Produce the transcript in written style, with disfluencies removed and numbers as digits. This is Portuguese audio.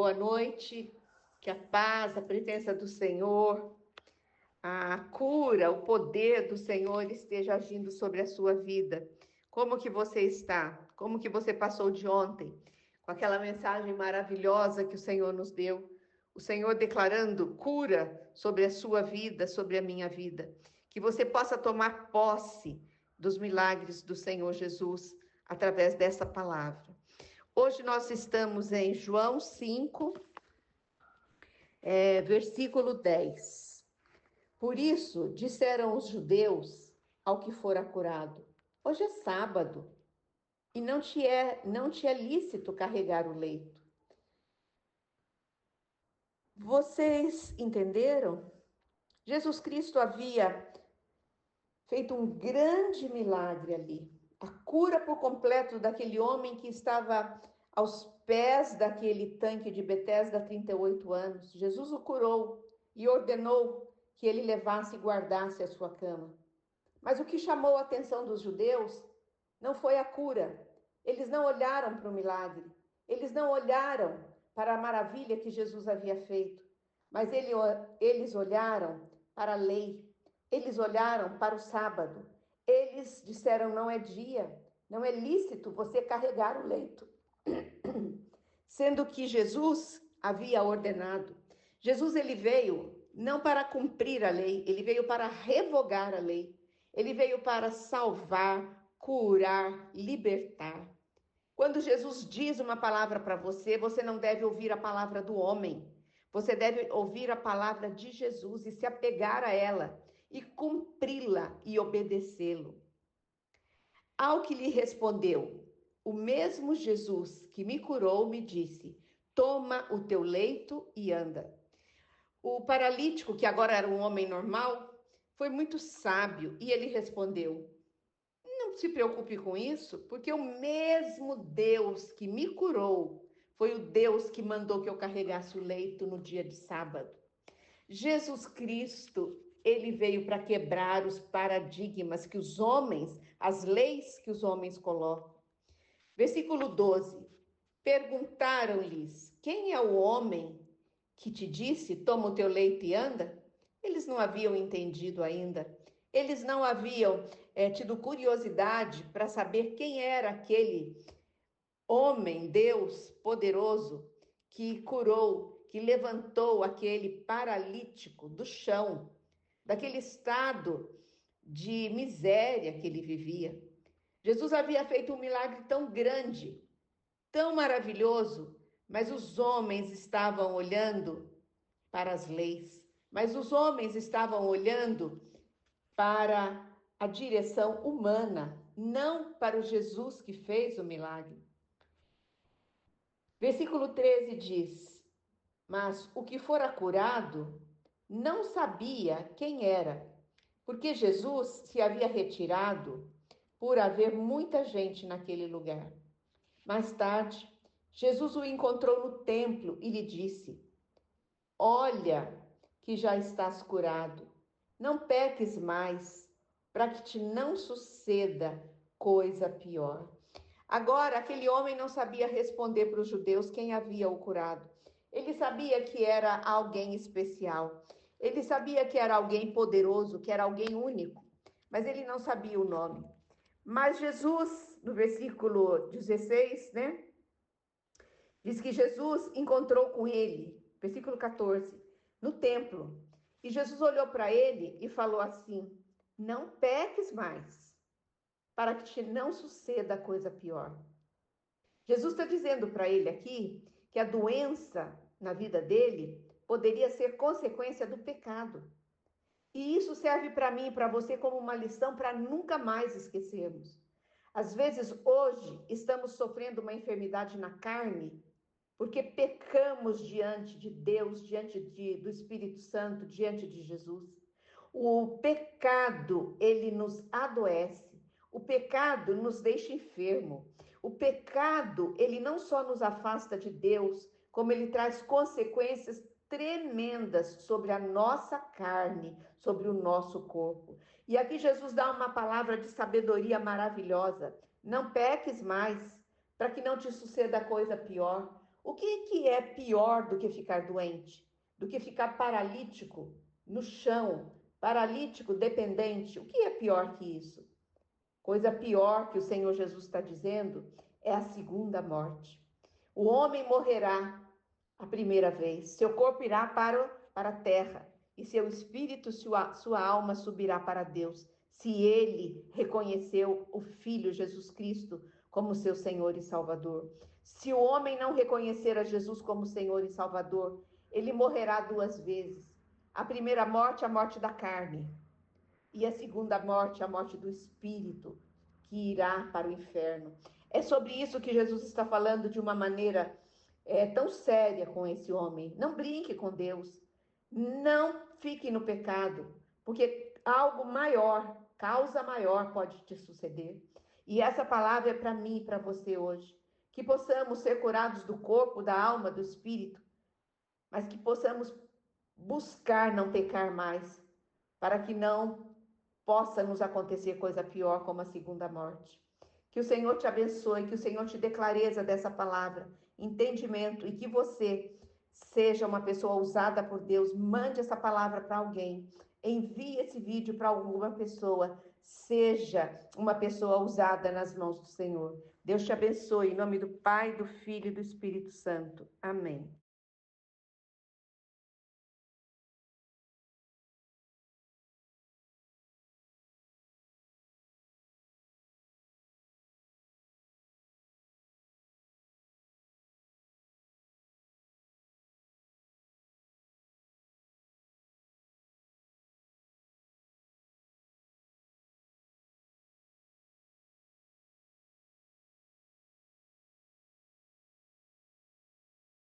boa noite, que a paz, a presença do Senhor, a cura, o poder do Senhor esteja agindo sobre a sua vida. Como que você está? Como que você passou de ontem? Com aquela mensagem maravilhosa que o Senhor nos deu. O Senhor declarando cura sobre a sua vida, sobre a minha vida. Que você possa tomar posse dos milagres do Senhor Jesus através dessa palavra. Hoje nós estamos em João 5, versículo 10. Por isso, disseram os judeus ao que fora curado: hoje é sábado e não te é lícito carregar o leito. Vocês entenderam? Jesus Cristo havia feito um grande milagre ali. A cura por completo daquele homem que estava aos pés daquele tanque de Betesda há 38 anos. Jesus o curou e ordenou que ele levasse e guardasse a sua cama. Mas o que chamou a atenção dos judeus não foi a cura. Eles não olharam para o milagre. Eles não olharam para a maravilha que Jesus havia feito. Mas eles olharam para a lei. Eles olharam para o sábado. Eles disseram: não é dia, não é lícito você carregar o leito. Sendo que Jesus havia ordenado. Jesus, ele veio não para cumprir a lei, ele veio para revogar a lei. Ele veio para salvar, curar, libertar. Quando Jesus diz uma palavra para você, você não deve ouvir a palavra do homem. Você deve ouvir a palavra de Jesus e se apegar a ela e cumpri-la e obedecê-lo. Ao que lhe respondeu, o mesmo Jesus que me curou me disse: toma o teu leito e anda. O paralítico, que agora era um homem normal, foi muito sábio e ele respondeu: não se preocupe com isso, porque o mesmo Deus que me curou foi o Deus que mandou que eu carregasse o leito no dia de sábado. Jesus Cristo, ele veio para quebrar os paradigmas que os homens, as leis que os homens colocam. Versículo 12. Perguntaram-lhes: quem é o homem que te disse, toma o teu leito e anda? Eles não haviam entendido ainda. Eles não haviam tido curiosidade para saber quem era aquele homem, Deus poderoso, que curou, que levantou aquele paralítico do chão, daquele estado de miséria que ele vivia. Jesus havia feito um milagre tão grande, tão maravilhoso, mas os homens estavam olhando para as leis, mas os homens estavam olhando para a direção humana, não para o Jesus que fez o milagre. Versículo 13 diz: mas o que fora curado não sabia quem era, porque Jesus se havia retirado por haver muita gente naquele lugar. Mais tarde, Jesus o encontrou no templo e lhe disse: olha que já estás curado, não peques mais, para que te não suceda coisa pior. Agora, aquele homem não sabia responder para os judeus quem havia o curado. Ele sabia que era alguém especial. Ele sabia que era alguém poderoso, que era alguém único. Mas ele não sabia o nome. Mas Jesus, no versículo 16, né? Diz que Jesus encontrou com ele, versículo 14, no templo. E Jesus olhou para ele e falou assim: não peques mais, para que te não suceda coisa pior. Jesus está dizendo para ele aqui que a doença na vida dele poderia ser consequência do pecado. E isso serve para mim e para você como uma lição para nunca mais esquecermos. Às vezes, hoje, estamos sofrendo uma enfermidade na carne porque pecamos diante de Deus, do Espírito Santo, diante de Jesus. O pecado, ele nos adoece. O pecado nos deixa enfermo. O pecado, ele não só nos afasta de Deus, como ele traz consequências tremendas sobre a nossa carne, sobre o nosso corpo. E aqui Jesus dá uma palavra de sabedoria maravilhosa. Não peques mais, para que não te suceda coisa pior. O que é pior do que ficar doente? Do que ficar paralítico no chão, paralítico, dependente? O que é pior que isso? Coisa pior que o Senhor Jesus está dizendo é a segunda morte. O homem morrerá a primeira vez, seu corpo irá para a terra, e seu espírito, sua alma subirá para Deus, se ele reconheceu o Filho Jesus Cristo como seu Senhor e Salvador. Se o homem não reconhecer a Jesus como Senhor e Salvador, ele morrerá duas vezes. A primeira morte, a morte da carne, e a segunda morte, a morte do espírito, que irá para o inferno. É sobre isso que Jesus está falando de uma maneira tão séria com esse homem. Não brinque com Deus. Não fique no pecado, porque algo maior, causa maior pode te suceder. E essa palavra é para mim e para você hoje. Que possamos ser curados do corpo, da alma, do espírito, mas que possamos buscar não pecar mais, para que não possa nos acontecer coisa pior como a segunda morte. Que o Senhor te abençoe, que o Senhor te dê clareza dessa palavra, entendimento, e que você seja uma pessoa usada por Deus. Mande essa palavra para alguém, envie esse vídeo para alguma pessoa, seja uma pessoa usada nas mãos do Senhor. Deus te abençoe, em nome do Pai, do Filho e do Espírito Santo. Amém.